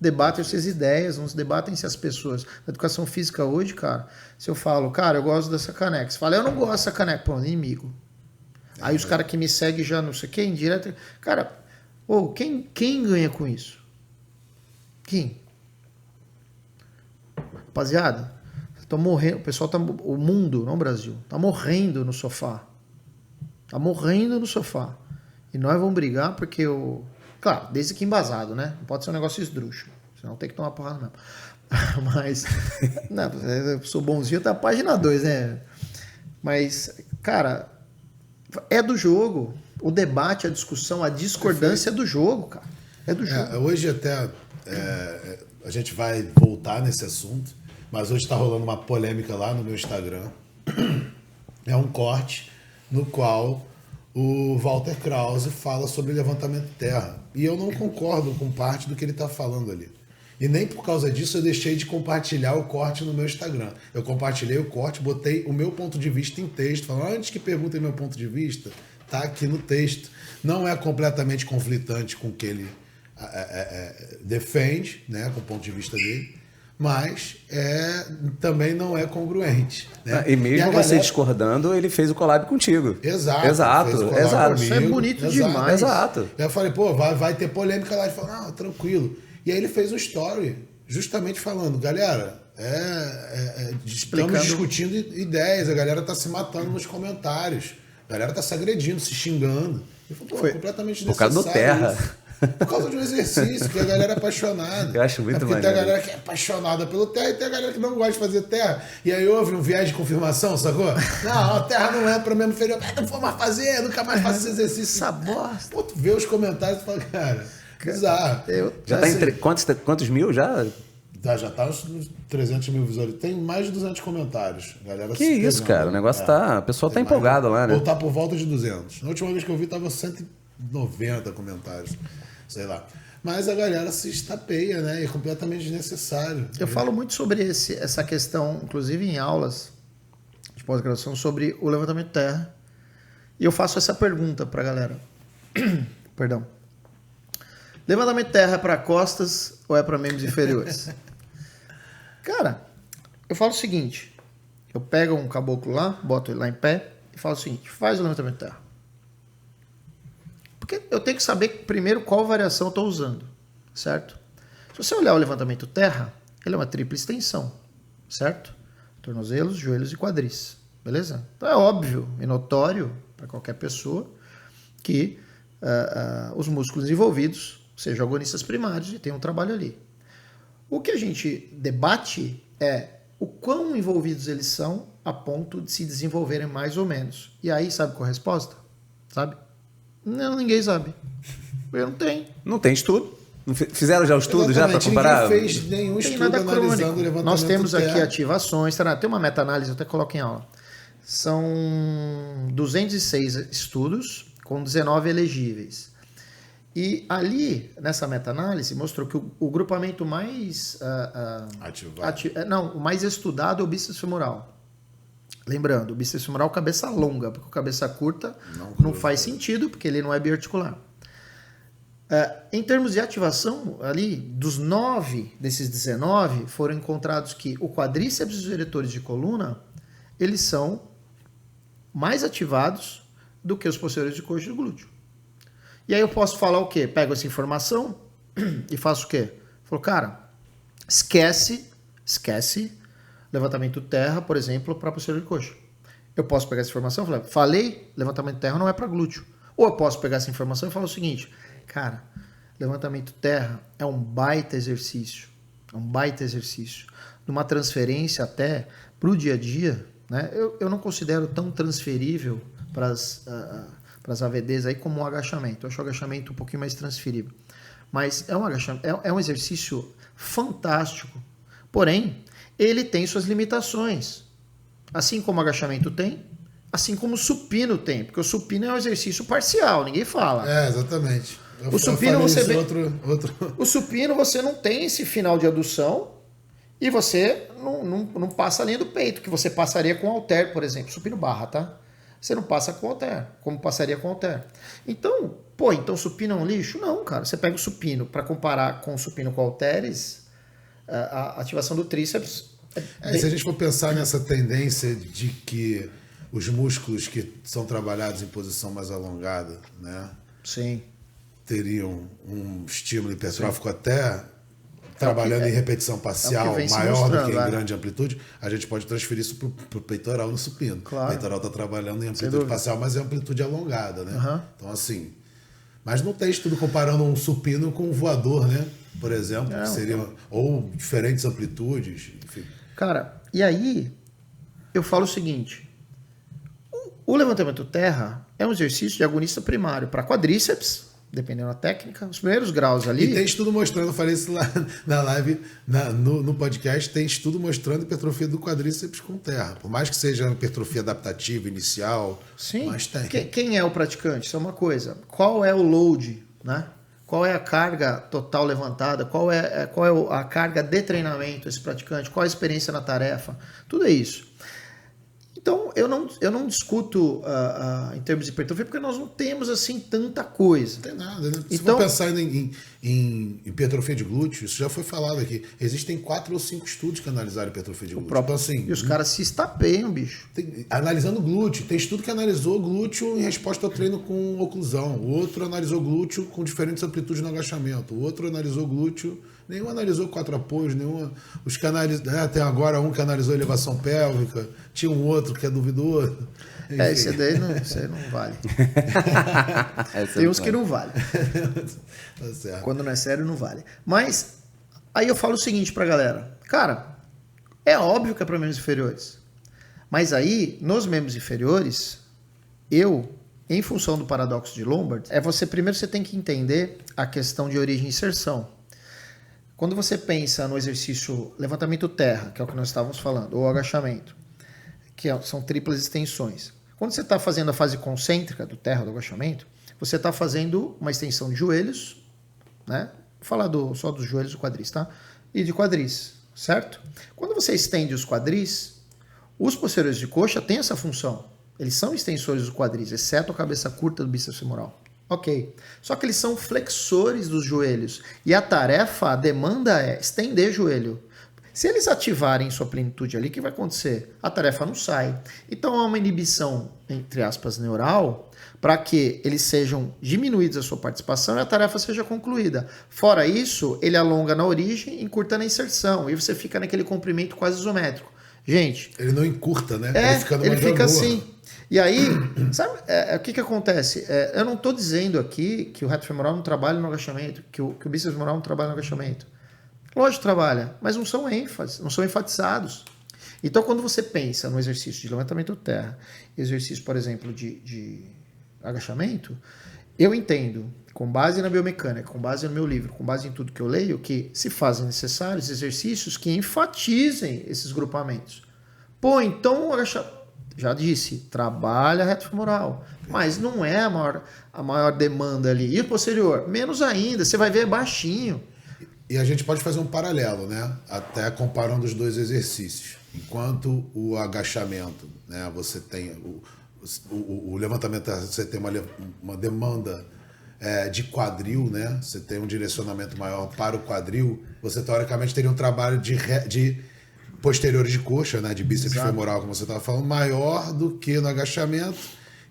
Debatem-se as ideias, não se debatem-se as pessoas. Na educação física hoje, cara, se eu falo, cara, eu gosto dessa caneca. Você fala, eu não gosto dessa caneca. Pô, inimigo. Aí os caras que me seguem já não sei o que, indireto. Cara, quem ganha com isso? Quem? Rapaziada, tô morrendo, o pessoal tá, o mundo, não o Brasil, tá morrendo no sofá. Tá morrendo no sofá. E nós vamos brigar porque o... Claro, desde que embasado, né? Não pode ser um negócio esdrúxulo. Senão tem que tomar porrada mesmo. Mas, não, eu sou bonzinho, tá na página 2, né? Mas, cara, é do jogo. O debate, a discussão, a discordância é do jogo, cara. É do jogo. Hoje até a gente vai voltar nesse assunto, mas hoje está rolando uma polêmica lá no meu Instagram. É um corte no qual o Walter Krause fala sobre levantamento de terra. E eu não concordo com parte do que ele está falando ali. E nem por causa disso eu deixei de compartilhar o corte no meu Instagram. Eu compartilhei o corte, botei o meu ponto de vista em texto, falando, antes que perguntem meu ponto de vista, tá aqui no texto. Não é completamente conflitante com o que ele defende, né, com o ponto de vista dele, mas também não é congruente. Né? E mesmo você discordando, ele fez o collab contigo. Exato. Isso é bonito demais. Exato. Eu falei, pô, vai ter polêmica lá. Ele falou, tranquilo. E aí ele fez um story justamente falando, galera, estamos discutindo ideias, a galera tá se matando nos comentários, a galera tá se agredindo, se xingando. Ele falou, pô, completamente por causa do terra. Isso. Por causa de um exercício, que a galera é apaixonada. Eu acho muito maneiro. Tem a galera que é apaixonada pelo terra e tem a galera que não gosta de fazer terra. E aí houve um viés de confirmação, sacou? Não, a terra não é para membro inferior. Não for mais fazer, nunca mais faço esse exercício. Essa bosta. Pô, tu vê os comentários e fala, cara, bizarro. Já tá entre quantos mil já? Já tá uns 300 mil visualizações. Tem mais de 200 comentários. Galera que isso, cara. O negócio tá... O pessoal tá empolgado lá, né? Ou tá por volta de 200. Na última vez que eu vi, tava 190 comentários. Sei lá. Mas a galera se estapeia, né? E é completamente desnecessário. Eu falo muito sobre essa questão, inclusive em aulas de pós-graduação, sobre o levantamento de terra. E eu faço essa pergunta pra galera. Perdão. Levantamento de terra é para costas ou é para membros inferiores? Cara, eu falo o seguinte. Eu pego um caboclo lá, boto ele lá em pé e falo o seguinte. Faz o levantamento de terra. Porque eu tenho que saber primeiro qual variação eu estou usando, certo? Se você olhar o levantamento terra, ele é uma tripla extensão, certo? Tornozelos, joelhos e quadris, beleza? Então é óbvio e notório para qualquer pessoa que os músculos envolvidos sejam agonistas primários e tem um trabalho ali. O que a gente debate é o quão envolvidos eles são a ponto de se desenvolverem mais ou menos. E aí, sabe qual é a resposta? Sabe? Não, ninguém sabe. Eu não tenho. Não tem estudo. Fizeram já o estudo já para comparar? Ninguém fez nenhum estudo analisando o levantamento. Nós temos aqui ativações. Tem uma meta-análise, eu até coloco em aula. São 206 estudos com 19 elegíveis. E ali, nessa meta-análise, mostrou que o grupamento mais o mais estudado é o bíceps femoral. Lembrando, o bíceps femoral cabeça longa, porque o cabeça curta não faz sentido, porque ele não é biarticular. Em termos de ativação, ali, dos 9 desses 19, foram encontrados que o quadríceps e os eretores de coluna, eles são mais ativados do que os posteriores de coxa e do glúteo. E aí eu posso falar o quê? Pego essa informação e faço o quê? Falo, cara, esquece levantamento terra, por exemplo, para posterior de coxa. Eu posso pegar essa informação e falar, falei, levantamento terra não é para glúteo. Ou eu posso pegar essa informação e falar o seguinte, cara, levantamento terra é um baita exercício. É um baita exercício. Numa transferência até para o dia a dia, né? Eu não considero tão transferível para as AVDs aí como um agachamento. Eu acho o agachamento um pouquinho mais transferível. Mas é um exercício fantástico. Porém, ele tem suas limitações. Assim como o agachamento tem, assim como o supino tem. Porque o supino é um exercício parcial, ninguém fala. Exatamente. O supino outro... O supino você não tem esse final de adução e você não passa a linha do peito, que você passaria com o halter, por exemplo. Supino barra, tá? você não passa com o halter, como passaria com o halter. Então, então supino é um lixo? Não, cara. Você pega o supino, para comparar com o supino com halteres, a ativação do tríceps... Se a gente for pensar nessa tendência de que os músculos que são trabalhados em posição mais alongada, né, sim, teriam um estímulo hipertrófico até trabalhando em repetição parcial maior do que em grande amplitude, a gente pode transferir isso para o peitoral no supino. Claro. O peitoral está trabalhando em amplitude parcial, mas é amplitude alongada, né? Então, assim... Mas não tem estudo comparando um supino com um voador, né? Por exemplo, que seria... Ou diferentes amplitudes, enfim. Cara, e aí eu falo o seguinte... O levantamento terra é um exercício de agonista primário para quadríceps, dependendo da técnica, os primeiros graus ali... E tem estudo mostrando, eu falei isso lá na live, no podcast, tem estudo mostrando hipertrofia do quadríceps com terra. Por mais que seja uma hipertrofia adaptativa, inicial, sim, mas tem. Quem é o praticante? Isso é uma coisa. Qual é o load, né? Qual é a carga total levantada? Qual é a carga de treinamento esse praticante? Qual a experiência na tarefa? Tudo é isso. Então, eu não discuto em termos de hipertrofia, porque nós não temos assim tanta coisa. Não tem nada, né? Se for pensar em hipertrofia de glúteo, isso já foi falado aqui. Existem 4 ou 5 estudos que analisaram hipertrofia de glúteo. Então, assim, e os caras se estapeiam, bicho. Analisando glúteo. Tem estudo que analisou glúteo em resposta ao treino com oclusão. O outro analisou glúteo com diferentes amplitudes no agachamento. O outro analisou glúteo... Nenhum analisou 4 apoios, nenhum... Os que tem agora um que analisou elevação pélvica, tinha um outro que é duvidoso. Esse daí não vale. Tem uns que não vale. Tá certo. Quando não é sério, não vale. Mas, aí eu falo o seguinte pra galera. Cara, é óbvio que é para membros inferiores. Mas aí, nos membros inferiores, em função do paradoxo de Lombard, primeiro você tem que entender a questão de origem e inserção. Quando você pensa no exercício levantamento terra, que é o que nós estávamos falando, ou agachamento, são triplas extensões. Quando você está fazendo a fase concêntrica do terra, do agachamento, você está fazendo uma extensão de joelhos, né? Vou falar só dos joelhos e do quadris, tá? E de quadris, certo? Quando você estende os quadris, os posteriores de coxa têm essa função. Eles são extensores do quadris, exceto a cabeça curta do bíceps femoral. Ok. Só que eles são flexores dos joelhos. E a demanda é estender joelho. Se eles ativarem sua plenitude ali, o que vai acontecer? A tarefa não sai. Então há uma inibição, entre aspas, neural, para que eles sejam diminuídos a sua participação e a tarefa seja concluída. Fora isso, ele alonga na origem, encurta na inserção. E você fica naquele comprimento quase isométrico. Gente... Ele não encurta, né? Ele fica assim. E aí, sabe, o que acontece? Eu não estou dizendo aqui que o reto femoral não trabalha no agachamento, que o bíceps femoral não trabalha no agachamento. Lógico que trabalha, mas não são enfatizados. Então, quando você pensa no exercício de levantamento terra, exercício, por exemplo, de agachamento, eu entendo, com base na biomecânica, com base no meu livro, com base em tudo que eu leio, que se fazem necessários exercícios que enfatizem esses grupamentos. Então o agachamento... Já disse, trabalha reto femoral, mas não é a maior demanda ali. E o posterior? Menos ainda, você vai ver baixinho. E a gente pode fazer um paralelo, né? Até comparando os dois exercícios. Enquanto o agachamento, né? Você tem o levantamento, você tem uma demanda de quadril, né? Você tem um direcionamento maior para o quadril. Você teoricamente teria um trabalho de posteriores de coxa, né, de bíceps femoral, como você estava falando, maior do que no agachamento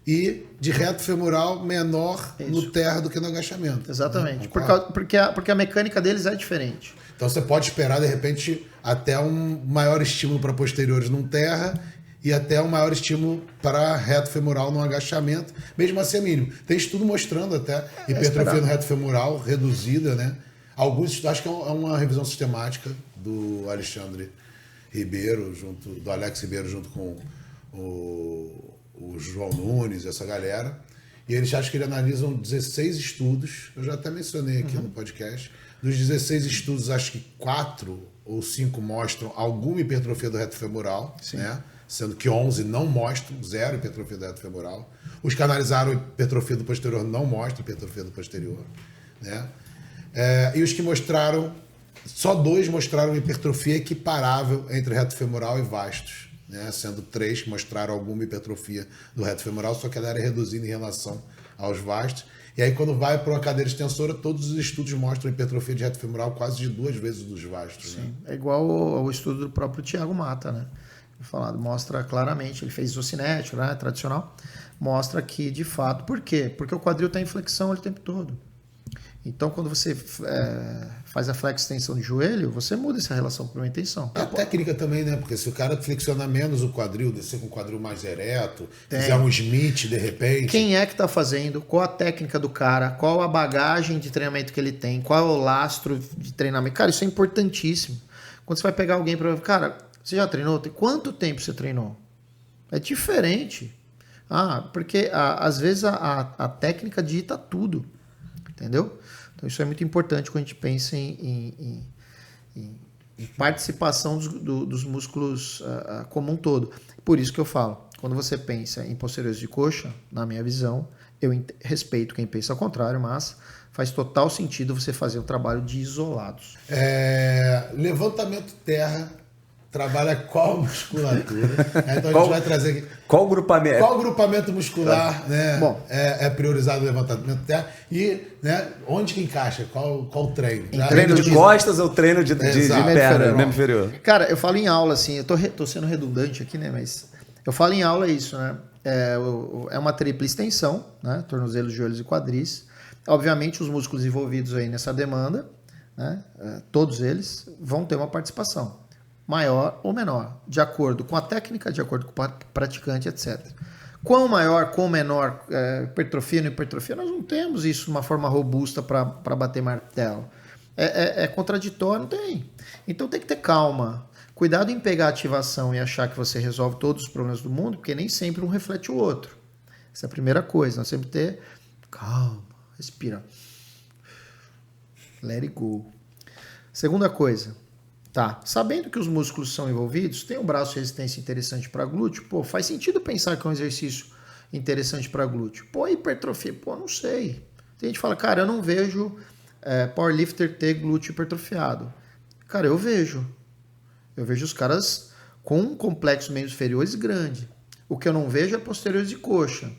e de reto femoral menor no terra do que no agachamento. Exatamente, porque a mecânica deles é diferente. Então você pode esperar, de repente, até um maior estímulo para posteriores num terra e até um maior estímulo para reto femoral no agachamento, mesmo assim é mínimo. Tem estudo mostrando até hipertrofia no reto femoral reduzida, né? Alguns, acho que é uma revisão sistemática do Alexandre Ribeiro, do Alex Ribeiro, junto com o João Nunes, essa galera. E eles acham que eles analisam 16 estudos, eu já até mencionei aqui no podcast. Dos 16 estudos, acho que 4 ou 5 mostram alguma hipertrofia do reto femoral, né? Sendo que 11 não mostram, 0 hipertrofia do reto femoral. Os que analisaram hipertrofia do posterior não mostram hipertrofia do posterior, né? E os que mostraram, só 2 mostraram hipertrofia equiparável entre reto femoral e vastos. né? Sendo 3 que mostraram alguma hipertrofia do reto femoral, só que ela era reduzida em relação aos vastos. E aí, quando vai para uma cadeira extensora, todos os estudos mostram hipertrofia de reto femoral quase de 2 vezes dos vastos. Sim. Né? É igual ao estudo do próprio Thiago Mata, né? Falado, mostra claramente, ele fez isocinético, né? Tradicional, mostra que, de fato, por quê? Porque o quadril está em flexão o tempo todo. Então, quando você faz a flex extensão de joelho, você muda essa relação com a intenção. A técnica também, né? Porque se o cara flexionar menos o quadril, descer com o quadril mais ereto, Tem. fizer um Smith de repente. Quem é que está fazendo? Qual a técnica do cara? Qual a bagagem de treinamento que ele tem? Qual é o lastro de treinamento? Cara, isso é importantíssimo. Quando você vai pegar alguém para... Cara, você já treinou? Quanto tempo você treinou? É diferente. Porque às vezes a técnica dita tudo. Entendeu? Então isso é muito importante quando a gente pensa em participação dos músculos como um todo. Por isso que eu falo, quando você pensa em posteriores de coxa, na minha visão, eu respeito quem pensa ao contrário, mas faz total sentido você fazer o trabalho de isolados. Levantamento terra trabalha qual musculatura? Então a gente vai trazer aqui. Qual grupamento muscular, né? Bom, é priorizado o levantamento terra e, né, onde que encaixa? Qual treino? Treino de costas ou treino de perna, membro inferior? Cara, eu falo em aula assim, eu tô sendo redundante aqui, né? Mas eu falo em aula isso, né? É uma tripla extensão, né? Tornozelos, joelhos e quadris. Obviamente, os músculos envolvidos aí nessa demanda, né? Todos eles vão ter uma participação maior ou menor, de acordo com a técnica, de acordo com o praticante, etc. Quão maior, quão menor, hipertrofia, não hipertrofia, nós não temos isso de uma forma robusta para bater martelo. É contraditório, não tem. Então tem que ter calma. Cuidado em pegar a ativação e achar que você resolve todos os problemas do mundo, porque nem sempre um reflete o outro. Essa é a primeira coisa. Nós sempre ter calma, respira. Let it go. Segunda coisa. Tá, sabendo que os músculos são envolvidos, tem um braço de resistência interessante para glúteo, faz sentido pensar que é um exercício interessante para glúteo. Hipertrofia, não sei. Tem gente que fala, cara, eu não vejo powerlifter ter glúteo hipertrofiado. Cara, eu vejo. Eu vejo os caras com complexos membros inferiores grande. O que eu não vejo é posteriores de coxa,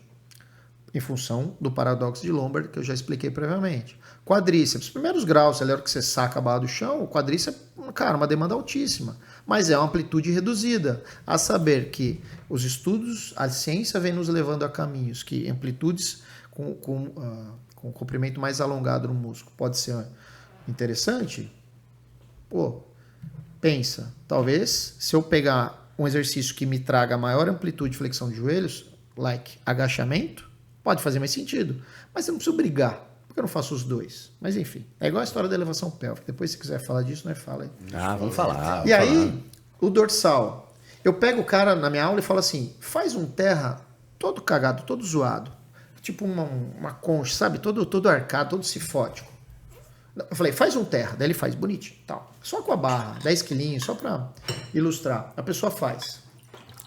em função do paradoxo de Lombard, que eu já expliquei previamente. Quadríceps, primeiros graus, ali é a hora que você saca a barra do chão, o quadríceps, cara, uma demanda altíssima, mas é uma amplitude reduzida. A saber que os estudos, a ciência vem nos levando a caminhos que amplitudes com comprimento mais alongado no músculo pode ser interessante. Pensa, talvez se eu pegar um exercício que me traga maior amplitude de flexão de joelhos, like agachamento, pode fazer mais sentido, mas eu não preciso brigar, porque eu não faço os dois. Mas enfim, é igual a história da elevação pélvica. Depois, se quiser falar disso, nós fala aí. Vamos falar. E aí, o dorsal. Eu pego o cara na minha aula e falo assim, faz um terra todo cagado, todo zoado. Tipo uma concha, sabe? Todo arcado, todo cifótico. Eu falei, faz um terra. Daí ele faz, bonitinho, tal. Só com a barra, 10 quilinhos, só pra ilustrar. A pessoa faz.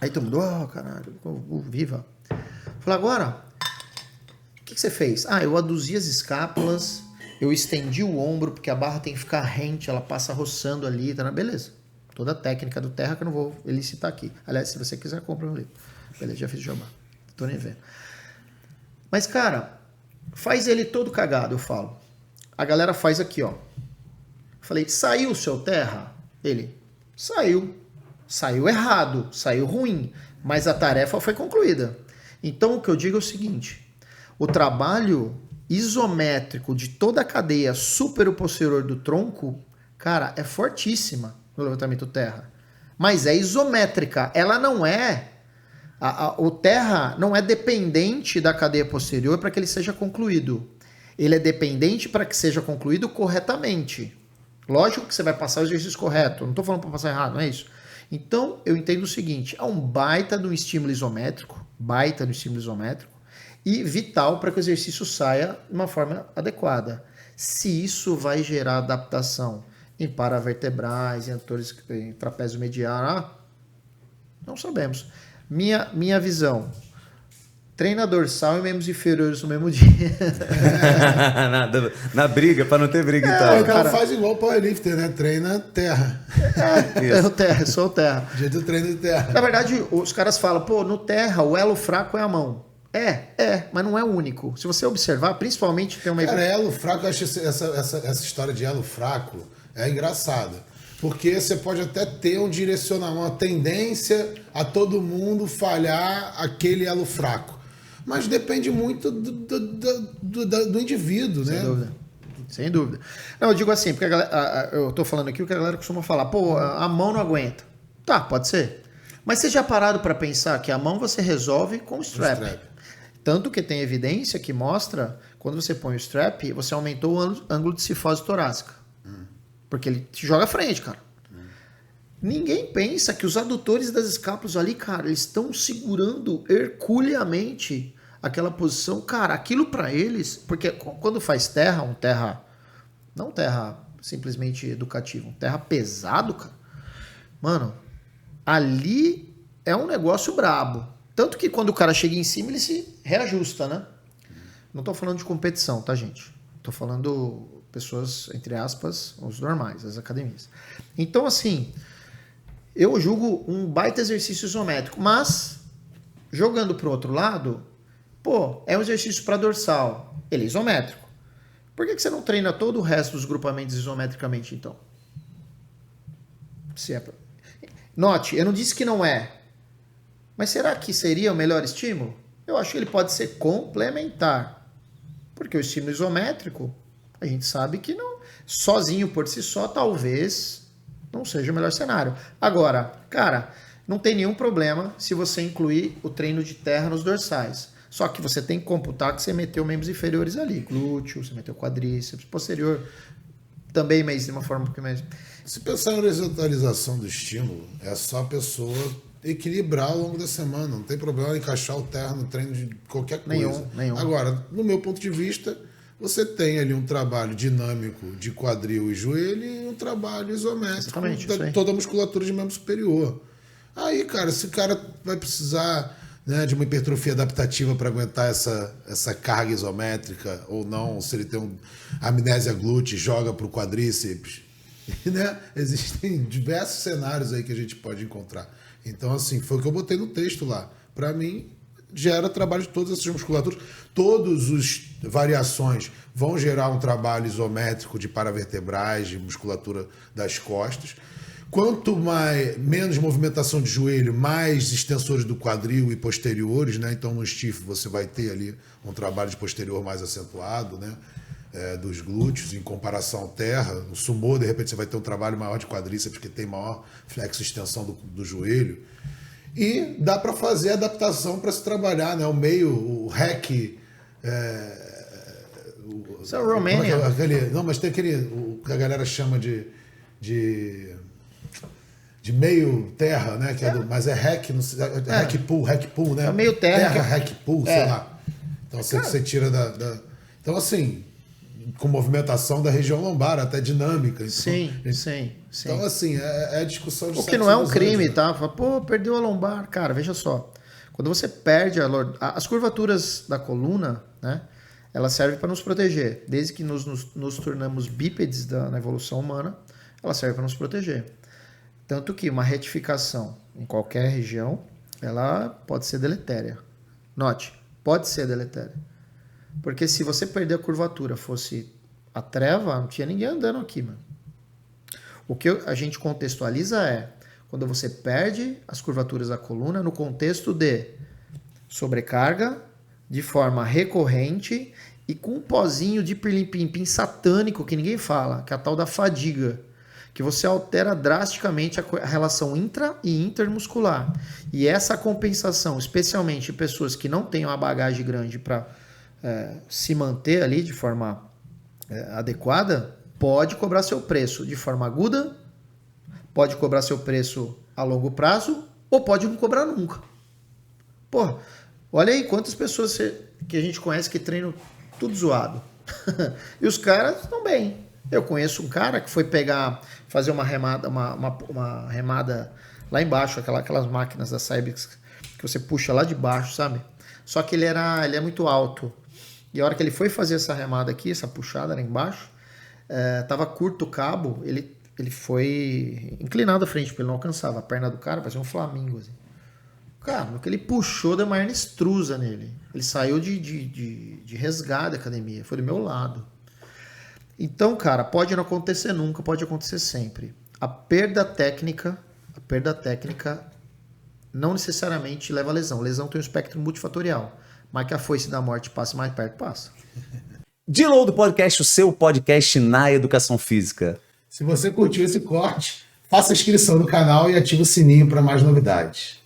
Aí todo mundo, caralho, viva. Eu falei, agora... O que você fez? Eu aduzi as escápulas, eu estendi o ombro, porque a barra tem que ficar rente, ela passa roçando ali, tá? Beleza. Toda a técnica do terra que eu não vou elicitar aqui. Aliás, se você quiser, compra um livro. Beleza, já fiz o jabá. Tô nem vendo. Mas, cara, faz ele todo cagado, eu falo. A galera faz aqui, ó. Falei, saiu o seu terra? Ele, saiu. Saiu errado, saiu ruim, mas a tarefa foi concluída. Então, o que eu digo é o seguinte... O trabalho isométrico de toda a cadeia superior do tronco, cara, é fortíssima no levantamento terra. Mas é isométrica. Ela não é... O terra não é dependente da cadeia posterior para que ele seja concluído. Ele é dependente para que seja concluído corretamente. Lógico que você vai passar o exercício correto. Não estou falando para passar errado, não é isso? Então, eu entendo o seguinte. É um baita de um estímulo isométrico. E vital para que o exercício saia de uma forma adequada. Se isso vai gerar adaptação em paravertebrais, em trapézio medial, não sabemos. Minha visão, treina dorsal e membros inferiores no mesmo dia. na briga, pra não ter briga e O tal. cara faz igual o powerlifter, né? Treina terra. Eu terra, sou terra. Jeito de treino de terra. Na verdade, os caras falam, pô, no terra o elo fraco é a mão. Mas não é o único. Se você observar, principalmente tem uma... Cara, elo fraco, eu acho essa história de elo fraco é engraçada. Porque você pode até ter um direcionamento, uma tendência a todo mundo falhar aquele elo fraco. Mas depende muito do indivíduo, né? Sem dúvida. Sem dúvida. Não, eu digo assim, porque eu tô falando aqui o que a galera costuma falar. Pô, a mão não aguenta. Tá, pode ser. Mas você já parado para pensar que a mão você resolve com o strap. Tanto que tem evidência que mostra, quando você põe o strap, você aumentou o ângulo de cifose torácica. Porque ele te joga à frente, cara. Ninguém pensa que os adutores das escápulas ali, cara, eles estão segurando herculeamente aquela posição. Cara, aquilo para eles... Porque quando faz terra, não terra simplesmente educativo, um terra pesado, cara. Mano, ali é um negócio brabo. Tanto que quando o cara chega em cima, ele se reajusta, né? Não tô falando de competição, tá, gente? Tô falando... pessoas, entre aspas, os normais, as academias. Então, assim, eu julgo um baita exercício isométrico, mas, jogando pro outro lado, pô, é um exercício para dorsal, ele é isométrico. Por que você não treina todo o resto dos grupamentos isometricamente, então? Note, eu não disse que não é, mas será que seria o melhor estímulo? Eu acho que ele pode ser complementar, porque o estímulo isométrico a gente sabe que não, sozinho por si só, talvez não seja o melhor cenário. Agora, cara, não tem nenhum problema se você incluir o treino de terra nos dorsais. Só que você tem que computar que você meteu membros inferiores ali. Glúteo, você meteu quadríceps, posterior, também, mas de uma forma um pouquinho mais... Se pensar em horizontalização do estímulo, é só a pessoa equilibrar ao longo da semana. Não tem problema encaixar o terra no treino de qualquer coisa. Nenhum. Agora, no meu ponto de vista... Você tem ali um trabalho dinâmico de quadril e joelho e um trabalho isométrico de toda a musculatura de membro superior. Aí, cara, se o cara vai precisar, né, de uma hipertrofia adaptativa para aguentar essa carga isométrica ou não, se ele tem amnésia glútea, joga para o quadríceps, né? Existem diversos cenários aí que a gente pode encontrar. Então, assim, foi o que eu botei no texto lá. Para mim, gera trabalho de todas essas musculaturas. Todas as variações vão gerar um trabalho isométrico de paravertebrais, de musculatura das costas. Quanto menos movimentação de joelho, mais extensores do quadril e posteriores, né? Então no stiff você vai ter ali um trabalho de posterior mais acentuado, né? Dos glúteos em comparação ao terra. No sumô, de repente, você vai ter um trabalho maior de quadríceps, porque tem maior flexo e extensão do joelho. E dá para fazer adaptação para se trabalhar, né? O meio, o hack... Isso é o Romania. Não, mas tem aquele... O que a galera chama de meio terra, né? Que mas é hack, hack pull, né? É meio terra. Hack pull, sei lá. Então você tira da... Então, assim, com movimentação da região lombar, até dinâmica. Então, sim. Então, assim, é discussão de... O que não é um crime, tá? Fala, pô, perdeu a lombar. Cara, veja só. Quando você perde as curvaturas da coluna, né? Elas servem para nos proteger. Desde que nos tornamos bípedes na evolução humana, ela serve para nos proteger. Tanto que uma retificação em qualquer região, ela pode ser deletéria. Note, pode ser deletéria. Porque se você perder a curvatura, fosse a treva, não tinha ninguém andando aqui, mano. O que a gente contextualiza é quando você perde as curvaturas da coluna no contexto de sobrecarga, de forma recorrente e com um pozinho de pirlim-pim-pim satânico que ninguém fala, que é a tal da fadiga, que você altera drasticamente a relação intra e intermuscular. E essa compensação, especialmente em pessoas que não têm uma bagagem grande para se manter ali de forma adequada, pode cobrar seu preço de forma aguda, pode cobrar seu preço a longo prazo, ou pode não cobrar nunca. Porra, olha aí quantas pessoas que a gente conhece que treinam tudo zoado. E os caras estão bem. Eu conheço um cara que foi fazer uma remada, uma remada lá embaixo, aquelas máquinas da Cybex que você puxa lá de baixo, sabe? Só que ele é muito alto. E a hora que ele foi fazer essa remada aqui, essa puxada lá embaixo, tava curto o cabo, ele foi inclinado à frente, porque ele não alcançava. A perna do cara parecia um flamingo, assim. Cara, no que ele puxou, deu uma hernia extrusa nele. Ele saiu de resgate da academia, foi do meu lado. Então, cara, pode não acontecer nunca, pode acontecer sempre. A perda técnica não necessariamente leva a lesão. Lesão tem um espectro multifatorial. Mas que a foice da morte passe mais perto, passa. Download do podcast, o seu podcast na educação física. Se você curtiu esse corte, faça a inscrição no canal e ative o sininho para mais novidades.